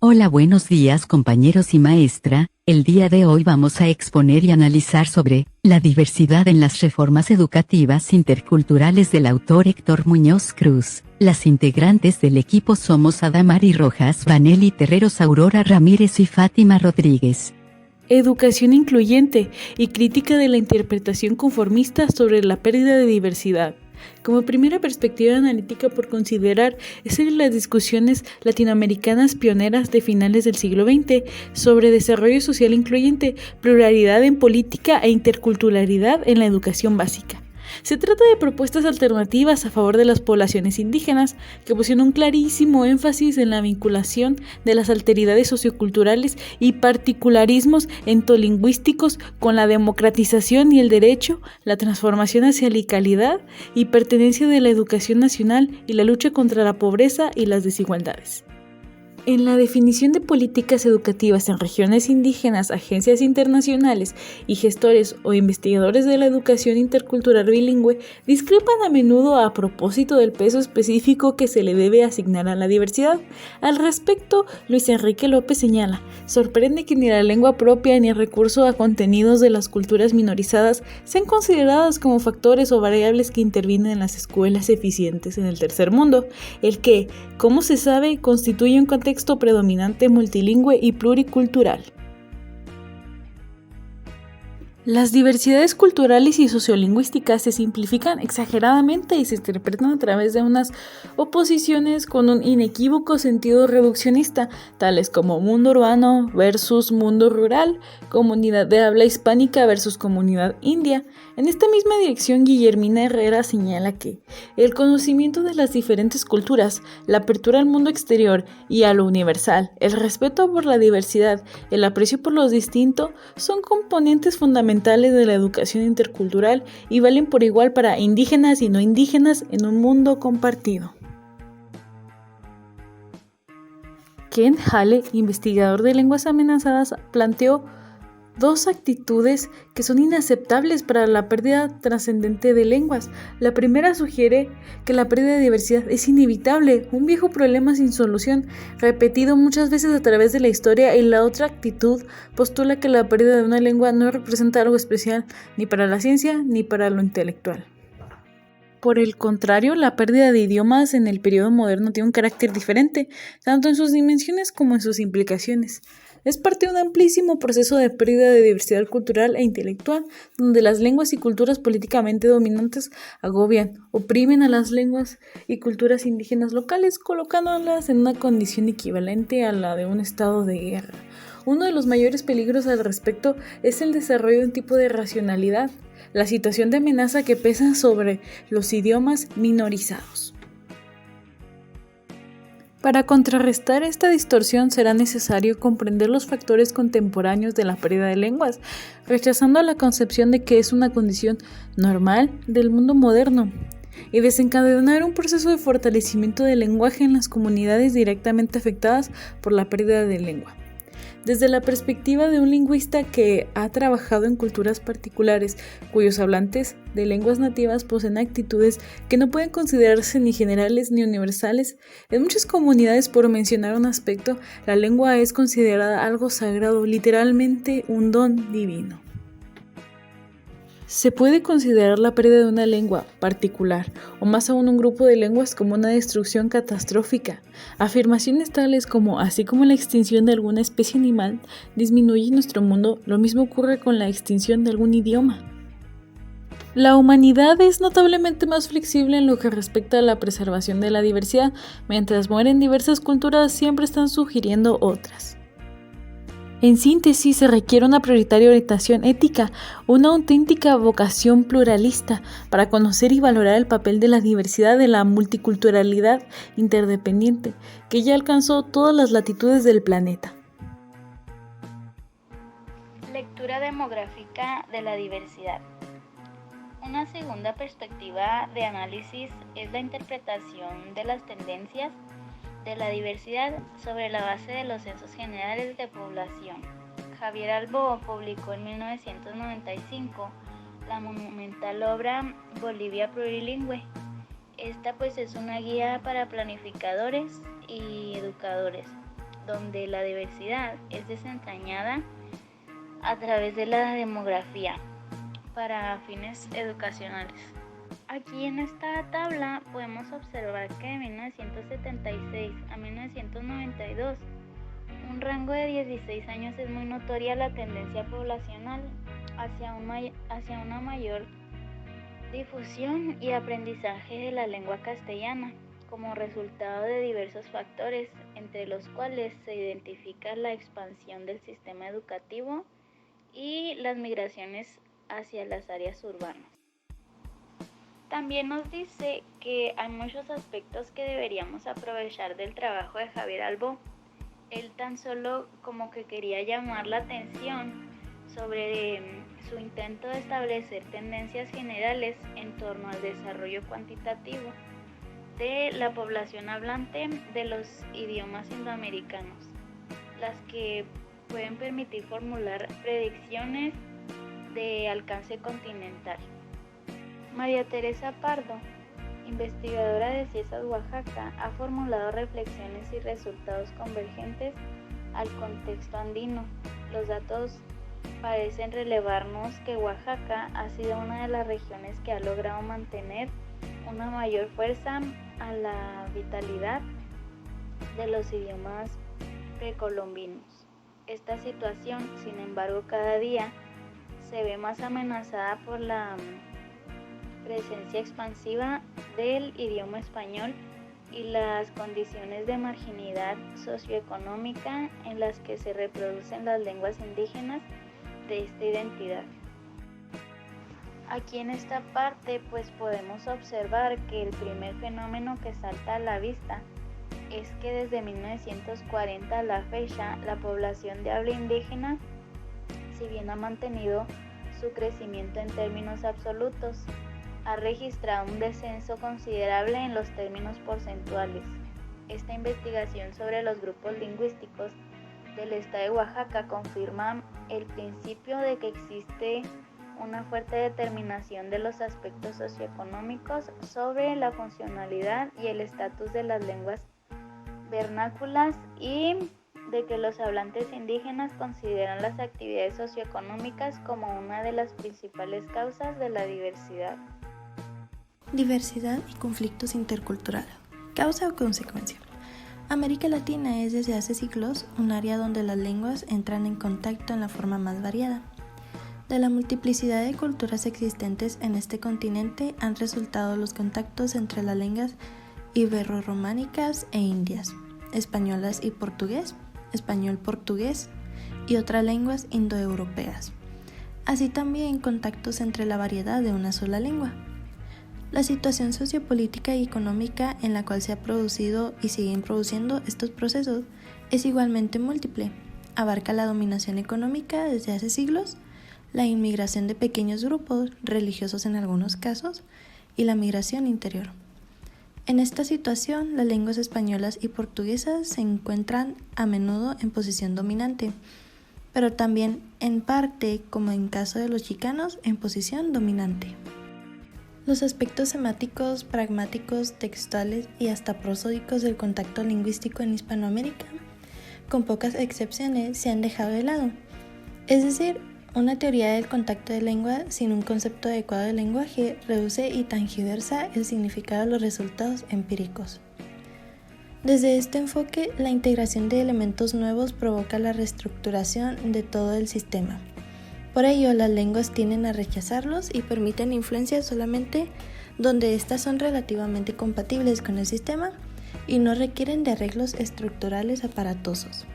Hola, buenos días compañeros y maestra. El día de hoy vamos a exponer y analizar sobre la diversidad en las reformas educativas interculturales del autor Héctor Muñoz Cruz. Las integrantes del equipo somos Adamari Rojas, Vanelli Terreros, Aurora Ramírez y Fátima Rodríguez. Educación incluyente y crítica de la interpretación conformista sobre la pérdida de diversidad. Como primera perspectiva analítica por considerar es en las discusiones latinoamericanas pioneras de finales del siglo XX sobre desarrollo social incluyente, pluralidad en política e interculturalidad en la educación básica. Se trata de propuestas alternativas a favor de las poblaciones indígenas que pusieron un clarísimo énfasis en la vinculación de las alteridades socioculturales y particularismos entolingüísticos con la democratización y el derecho, la transformación hacia la calidad y pertenencia de la educación nacional y la lucha contra la pobreza y las desigualdades. En la definición de políticas educativas en regiones indígenas, agencias internacionales y gestores o investigadores de la educación intercultural bilingüe discrepan a menudo a propósito del peso específico que se le debe asignar a la diversidad. Al respecto, Luis Enrique López señala: sorprende que ni la lengua propia ni el recurso a contenidos de las culturas minorizadas sean consideradas como factores o variables que intervienen en las escuelas eficientes en el tercer mundo, el que, como se sabe, constituye un contexto predominante multilingüe y pluricultural. Las diversidades culturales y sociolingüísticas se simplifican exageradamente y se interpretan a través de unas oposiciones con un inequívoco sentido reduccionista, tales como mundo urbano versus mundo rural, comunidad de habla hispánica versus comunidad india. En esta misma dirección, Guillermina Herrera señala que el conocimiento de las diferentes culturas, la apertura al mundo exterior y a lo universal, el respeto por la diversidad, el aprecio por lo distinto, son componentes fundamentales de la educación intercultural y valen por igual para indígenas y no indígenas en un mundo compartido. Ken Hale, investigador de lenguas amenazadas, planteó dos actitudes que son inaceptables para la pérdida trascendente de lenguas. La primera sugiere que la pérdida de diversidad es inevitable, un viejo problema sin solución, repetido muchas veces a través de la historia, y la otra actitud postula que la pérdida de una lengua no representa algo especial ni para la ciencia ni para lo intelectual. Por el contrario, la pérdida de idiomas en el periodo moderno tiene un carácter diferente, tanto en sus dimensiones como en sus implicaciones. Es parte de un amplísimo proceso de pérdida de diversidad cultural e intelectual, donde las lenguas y culturas políticamente dominantes agobian, oprimen a las lenguas y culturas indígenas locales, colocándolas en una condición equivalente a la de un estado de guerra. Uno de los mayores peligros al respecto es el desarrollo de un tipo de racionalidad, la situación de amenaza que pesa sobre los idiomas minorizados. Para contrarrestar esta distorsión será necesario comprender los factores contemporáneos de la pérdida de lenguas, rechazando la concepción de que es una condición normal del mundo moderno, y desencadenar un proceso de fortalecimiento del lenguaje en las comunidades directamente afectadas por la pérdida de lengua. Desde la perspectiva de un lingüista que ha trabajado en culturas particulares, cuyos hablantes de lenguas nativas poseen actitudes que no pueden considerarse ni generales ni universales, en muchas comunidades, por mencionar un aspecto, la lengua es considerada algo sagrado, literalmente un don divino. Se puede considerar la pérdida de una lengua particular, o más aún un grupo de lenguas, como una destrucción catastrófica. Afirmaciones tales como, así como la extinción de alguna especie animal disminuye en nuestro mundo, lo mismo ocurre con la extinción de algún idioma. La humanidad es notablemente más flexible en lo que respecta a la preservación de la diversidad. Mientras mueren diversas culturas, siempre están sugiriendo otras. En síntesis, se requiere una prioritaria orientación ética, una auténtica vocación pluralista para conocer y valorar el papel de la diversidad de la multiculturalidad interdependiente, que ya alcanzó todas las latitudes del planeta. Lectura demográfica de la diversidad. Una segunda perspectiva de análisis es la interpretación de las tendencias de la diversidad sobre la base de los censos generales de población. Javier Albó publicó en 1995 la monumental obra Bolivia Plurilingüe. Esta pues es una guía para planificadores y educadores donde la diversidad es desentrañada a través de la demografía para fines educacionales. Aquí en esta tabla podemos observar que de 1976 a 1992, un rango de 16 años, es muy notoria la tendencia poblacional hacia una mayor difusión y aprendizaje de la lengua castellana, como resultado de diversos factores, entre los cuales se identifica la expansión del sistema educativo y las migraciones hacia las áreas urbanas. También nos dice que hay muchos aspectos que deberíamos aprovechar del trabajo de Javier Albó. Él tan solo como que quería llamar la atención sobre su intento de establecer tendencias generales en torno al desarrollo cuantitativo de la población hablante de los idiomas indoamericanos, las que pueden permitir formular predicciones de alcance continental. María Teresa Pardo, investigadora de CIESAS Oaxaca, ha formulado reflexiones y resultados convergentes al contexto andino. Los datos parecen relevarnos que Oaxaca ha sido una de las regiones que ha logrado mantener una mayor fuerza a la vitalidad de los idiomas precolombinos. Esta situación, sin embargo, cada día se ve más amenazada por la presencia expansiva del idioma español y las condiciones de marginalidad socioeconómica en las que se reproducen las lenguas indígenas de esta identidad. Aquí en esta parte pues podemos observar que el primer fenómeno que salta a la vista es que desde 1940 a la fecha la población de habla indígena, si bien ha mantenido su crecimiento en términos absolutos, ha registrado un descenso considerable en los términos porcentuales. Esta investigación sobre los grupos lingüísticos del estado de Oaxaca confirma el principio de que existe una fuerte determinación de los aspectos socioeconómicos sobre la funcionalidad y el estatus de las lenguas vernáculas y de que los hablantes indígenas consideran las actividades socioeconómicas como una de las principales causas de la diversidad. Diversidad y conflictos interculturales. Causa o consecuencia. América Latina es desde hace siglos un área donde las lenguas entran en contacto en la forma más variada. De la multiplicidad de culturas existentes en este continente han resultado los contactos entre las lenguas ibero-románicas e indias, españolas y portugués, español-portugués y otras lenguas indoeuropeas, así también contactos entre la variedad de una sola lengua. La situación sociopolítica y económica en la cual se ha producido y siguen produciendo estos procesos es igualmente múltiple. Abarca la dominación económica desde hace siglos, la inmigración de pequeños grupos, religiosos en algunos casos, y la migración interior. En esta situación, las lenguas españolas y portuguesas se encuentran a menudo en posición dominante, pero también en parte, como en caso de los chicanos, en posición dominante. Los aspectos semánticos, pragmáticos, textuales y hasta prosódicos del contacto lingüístico en Hispanoamérica, con pocas excepciones, se han dejado de lado. Es decir, una teoría del contacto de lengua sin un concepto adecuado de lenguaje reduce y tangiversa el significado de los resultados empíricos. Desde este enfoque, la integración de elementos nuevos provoca la reestructuración de todo el sistema. Por ello, las lenguas tienden a rechazarlos y permiten influencias solamente donde éstas son relativamente compatibles con el sistema y no requieren de arreglos estructurales aparatosos.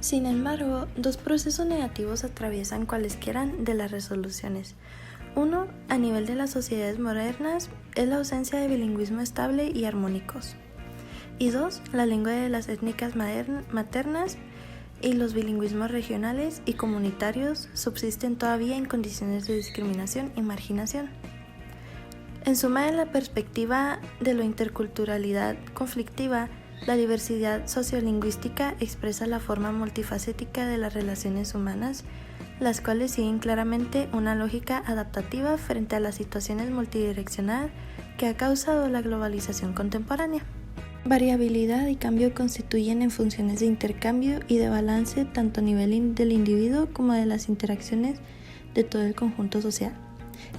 Sin embargo, dos procesos negativos atraviesan cualesquiera de las resoluciones. Uno, a nivel de las sociedades modernas, es la ausencia de bilingüismo estable y armónicos. Y dos, la lengua de las étnicas maternas y los bilingüismos regionales y comunitarios subsisten todavía en condiciones de discriminación y marginación. En suma, en la perspectiva de la interculturalidad conflictiva, la diversidad sociolingüística expresa la forma multifacética de las relaciones humanas, las cuales siguen claramente una lógica adaptativa frente a las situaciones multidireccional que ha causado la globalización contemporánea. Variabilidad y cambio constituyen en funciones de intercambio y de balance tanto a nivel del individuo como de las interacciones de todo el conjunto social.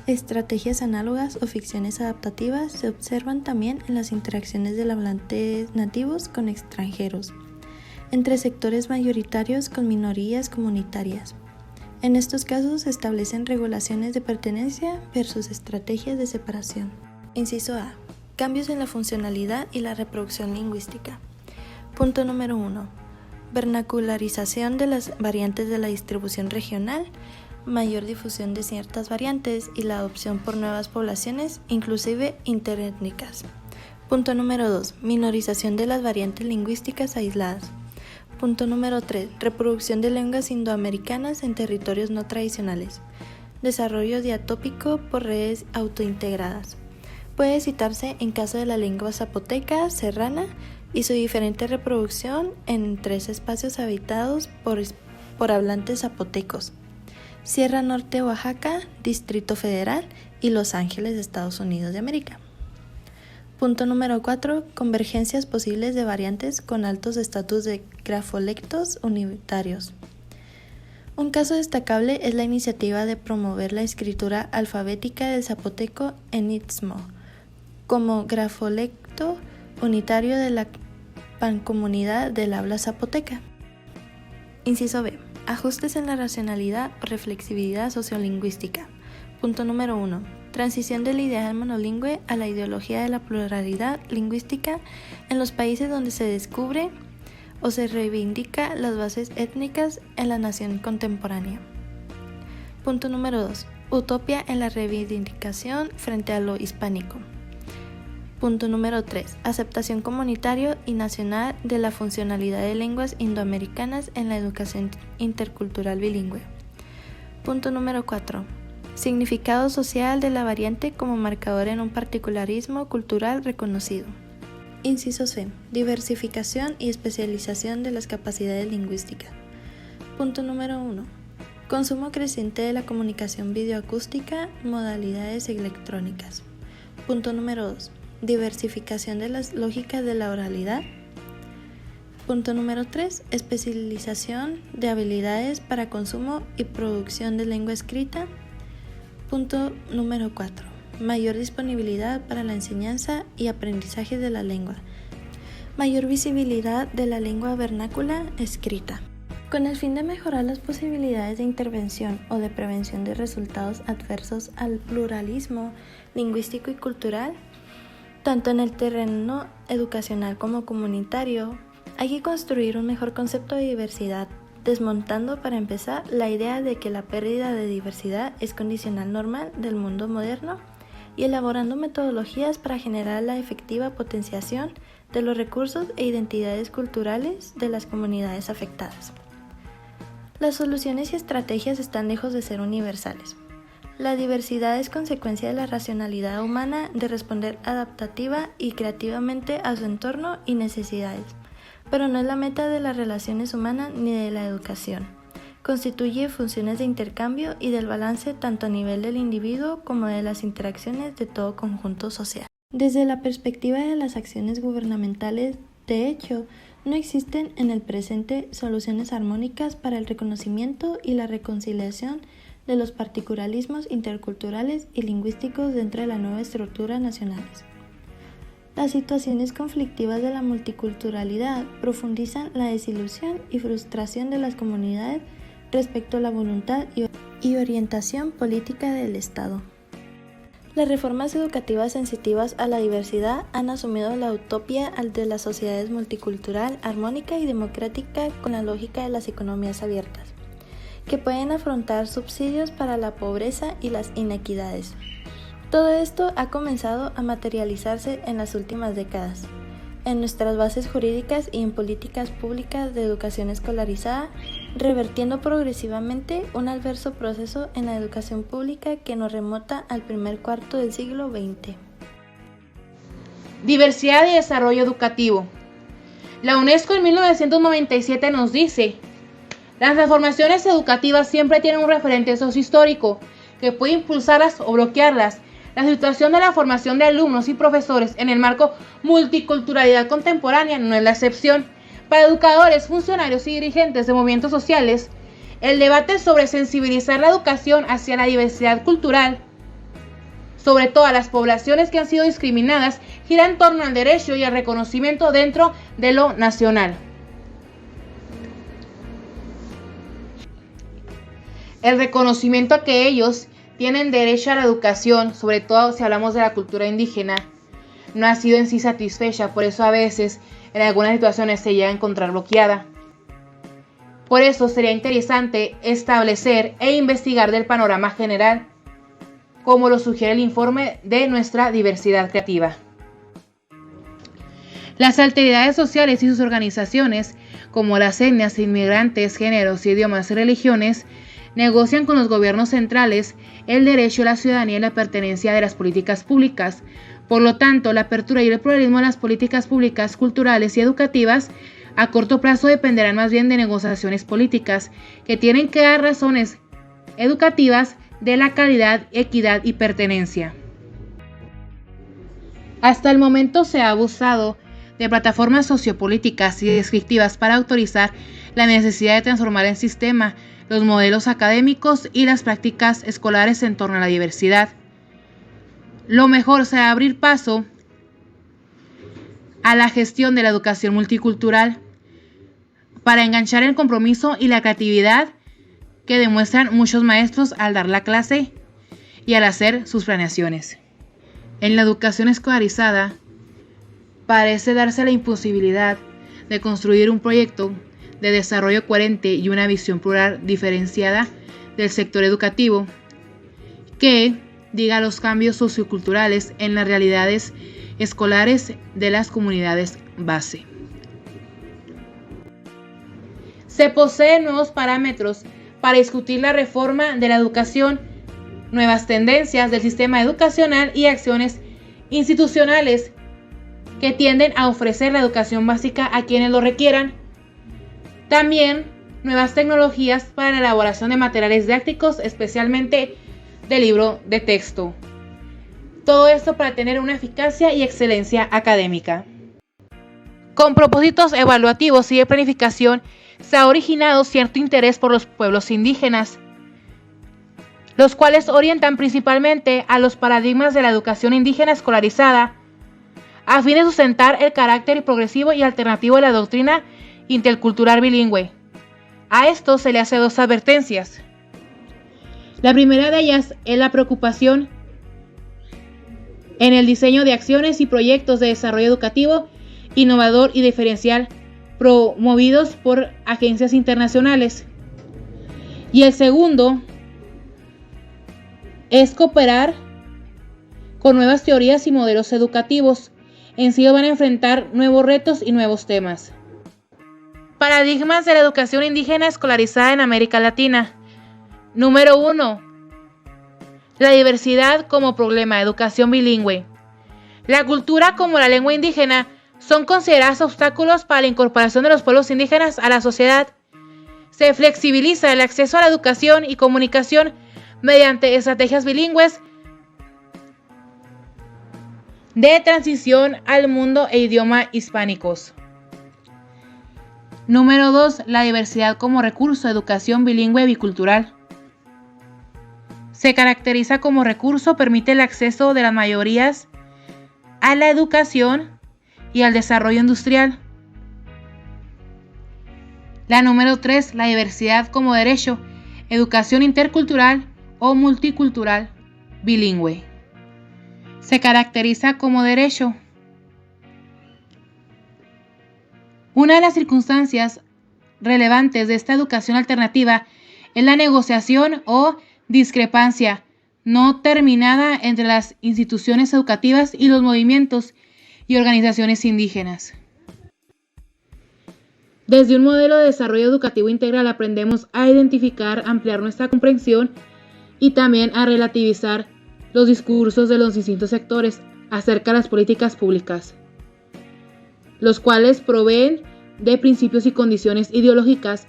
Estrategias análogas o ficciones adaptativas se observan también en las interacciones de hablantes nativos con extranjeros, entre sectores mayoritarios con minorías comunitarias. En estos casos se establecen regulaciones de pertenencia versus estrategias de separación. Inciso A. Cambios en la funcionalidad y la reproducción lingüística. Punto número 1. Vernacularización de las variantes de la distribución regional, mayor difusión de ciertas variantes y la adopción por nuevas poblaciones, inclusive interétnicas. Punto número 2. Minorización de las variantes lingüísticas aisladas. Punto número 3. Reproducción de lenguas indoamericanas en territorios no tradicionales. Desarrollo diatópico por redes autointegradas. Puede citarse en caso de la lengua zapoteca, serrana y su diferente reproducción en 3 espacios habitados por hablantes zapotecos: Sierra Norte, Oaxaca, Distrito Federal y Los Ángeles, Estados Unidos de América. Punto número 4. Convergencias posibles de variantes con altos estatus de grafolectos unitarios. Un caso destacable es la iniciativa de promover la escritura alfabética del zapoteco en Istmo como grafolecto unitario de la pancomunidad del habla zapoteca. Inciso B. Ajustes en la racionalidad o reflexividad sociolingüística. Punto número 1. Transición del ideal monolingüe a la ideología de la pluralidad lingüística en los países donde se descubre o se reivindica las bases étnicas en la nación contemporánea. Punto número 2. Utopía en la reivindicación frente a lo hispánico. Punto número 3. Aceptación comunitario y nacional de la funcionalidad de lenguas indoamericanas en la educación intercultural bilingüe. Punto número 4. Significado social de la variante como marcador en un particularismo cultural reconocido. Inciso C. Diversificación y especialización de las capacidades lingüísticas. Punto número 1. Consumo creciente de la comunicación videoacústica, modalidades electrónicas. Punto número 2. Diversificación de las lógicas de la oralidad. Punto número 3. Especialización de habilidades para consumo y producción de lengua escrita. Punto número 4. Mayor disponibilidad para la enseñanza y aprendizaje de la lengua. Mayor visibilidad de la lengua vernácula escrita. Con el fin de mejorar las posibilidades de intervención o de prevención de resultados adversos al pluralismo lingüístico y cultural, tanto en el terreno educacional como comunitario, hay que construir un mejor concepto de diversidad, desmontando para empezar la idea de que la pérdida de diversidad es condicional normal del mundo moderno y elaborando metodologías para generar la efectiva potenciación de los recursos e identidades culturales de las comunidades afectadas. Las soluciones y estrategias están lejos de ser universales. La diversidad es consecuencia de la racionalidad humana de responder adaptativa y creativamente a su entorno y necesidades, pero no es la meta de las relaciones humanas ni de la educación. Constituye funciones de intercambio y del balance tanto a nivel del individuo como de las interacciones de todo conjunto social. Desde la perspectiva de las acciones gubernamentales, de hecho, no existen en el presente soluciones armónicas para el reconocimiento y la reconciliación de los particularismos interculturales y lingüísticos dentro de la nueva estructura nacionales. Las situaciones conflictivas de la multiculturalidad profundizan la desilusión y frustración de las comunidades respecto a la voluntad y orientación política del Estado. Las reformas educativas sensitivas a la diversidad han asumido la utopía de las sociedades multicultural, armónica y democrática con la lógica de las economías abiertas, que pueden afrontar subsidios para la pobreza y las inequidades. Todo esto ha comenzado a materializarse en las últimas décadas, en nuestras bases jurídicas y en políticas públicas de educación escolarizada, revertiendo progresivamente un adverso proceso en la educación pública que nos remota al primer cuarto del siglo XX. Diversidad y desarrollo educativo. La UNESCO en 1997 nos dice: las transformaciones educativas siempre tienen un referente sociohistórico que puede impulsarlas o bloquearlas. La situación de la formación de alumnos y profesores en el marco multiculturalidad contemporánea no es la excepción. Para educadores, funcionarios y dirigentes de movimientos sociales, el debate sobre sensibilizar la educación hacia la diversidad cultural, sobre todo a las poblaciones que han sido discriminadas, gira en torno al derecho y al reconocimiento dentro de lo nacional. El reconocimiento a que ellos tienen derecho a la educación, sobre todo si hablamos de la cultura indígena, no ha sido en sí satisfecha, por eso a veces en algunas situaciones se llega a encontrar bloqueada. Por eso sería interesante establecer e investigar del panorama general, como lo sugiere el informe de nuestra diversidad creativa. Las alteridades sociales y sus organizaciones, como las etnias, inmigrantes, géneros, idiomas y religiones, negocian con los gobiernos centrales el derecho a la ciudadanía y la pertenencia de las políticas públicas. Por lo tanto, la apertura y el pluralismo de las políticas públicas, culturales y educativas a corto plazo dependerán más bien de negociaciones políticas que tienen que dar razones educativas de la calidad, equidad y pertenencia. Hasta el momento se ha abusado de plataformas sociopolíticas y descriptivas para autorizar la necesidad de transformar el sistema, los modelos académicos y las prácticas escolares en torno a la diversidad. Lo mejor será abrir paso a la gestión de la educación multicultural para enganchar el compromiso y la creatividad que demuestran muchos maestros al dar la clase y al hacer sus planeaciones. En la educación escolarizada parece darse la imposibilidad de construir un proyecto de desarrollo coherente y una visión plural diferenciada del sector educativo que diga los cambios socioculturales en las realidades escolares de las comunidades base. Se poseen nuevos parámetros para discutir la reforma de la educación, nuevas tendencias del sistema educacional y acciones institucionales que tienden a ofrecer la educación básica a quienes lo requieran. También nuevas tecnologías para la elaboración de materiales didácticos, especialmente de libro de texto. Todo esto para tener una eficacia y excelencia académica. Con propósitos evaluativos y de planificación, se ha originado cierto interés por los pueblos indígenas, los cuales orientan principalmente a los paradigmas de la educación indígena escolarizada, a fin de sustentar el carácter progresivo y alternativo de la doctrina intercultural bilingüe. A esto se le hace dos advertencias. La primera de ellas es la preocupación en el diseño de acciones y proyectos de desarrollo educativo innovador y diferencial promovidos por agencias internacionales. Y el segundo es cooperar con nuevas teorías y modelos educativos. En sí van a enfrentar nuevos retos y nuevos temas. Paradigmas de la educación indígena escolarizada en América Latina. Número 1. La diversidad como problema, educación bilingüe. La cultura como la lengua indígena son considerados obstáculos para la incorporación de los pueblos indígenas a la sociedad. Se flexibiliza el acceso a la educación y comunicación mediante estrategias bilingües de transición al mundo e idioma hispánicos. Número 2. La diversidad como recurso, educación bilingüe bicultural. Se caracteriza como recurso, permite el acceso de las mayorías a la educación y al desarrollo industrial. La número 3. La diversidad como derecho, educación intercultural o multicultural bilingüe. Se caracteriza como derecho. Una de las circunstancias relevantes de esta educación alternativa es la negociación o discrepancia no terminada entre las instituciones educativas y los movimientos y organizaciones indígenas. Desde un modelo de desarrollo educativo integral aprendemos a identificar, ampliar nuestra comprensión y también a relativizar los discursos de los distintos sectores acerca de las políticas públicas, los cuales proveen de principios y condiciones ideológicas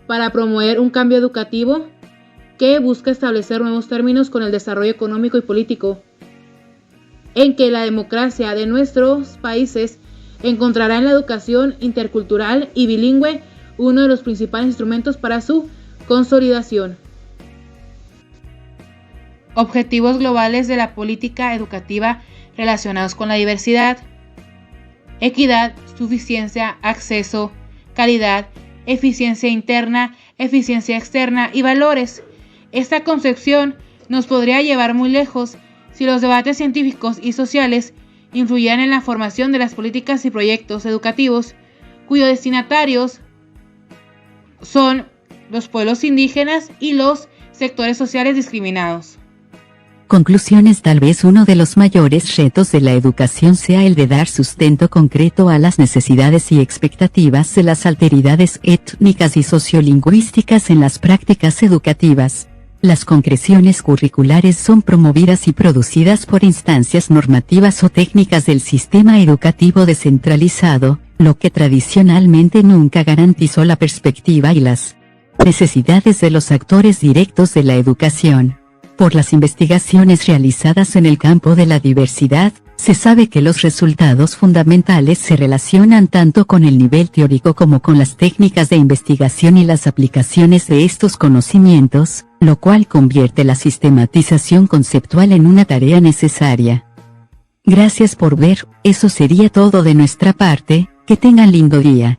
para promover un cambio educativo que busca establecer nuevos términos con el desarrollo económico y político en que la democracia de nuestros países encontrará en la educación intercultural y bilingüe uno de los principales instrumentos para su consolidación. Objetivos globales de la política educativa relacionados con la diversidad: equidad, suficiencia, acceso, calidad, eficiencia interna, eficiencia externa y valores. Esta concepción nos podría llevar muy lejos si los debates científicos y sociales influyeran en la formación de las políticas y proyectos educativos cuyos destinatarios son los pueblos indígenas y los sectores sociales discriminados. Conclusiones: tal vez uno de los mayores retos de la educación sea el de dar sustento concreto a las necesidades y expectativas de las alteridades étnicas y sociolingüísticas en las prácticas educativas. Las concreciones curriculares son promovidas y producidas por instancias normativas o técnicas del sistema educativo descentralizado, lo que tradicionalmente nunca garantizó la perspectiva y las necesidades de los actores directos de la educación. Por las investigaciones realizadas en el campo de la diversidad, se sabe que los resultados fundamentales se relacionan tanto con el nivel teórico como con las técnicas de investigación y las aplicaciones de estos conocimientos, lo cual convierte la sistematización conceptual en una tarea necesaria. Gracias por ver, eso sería todo de nuestra parte, que tengan lindo día.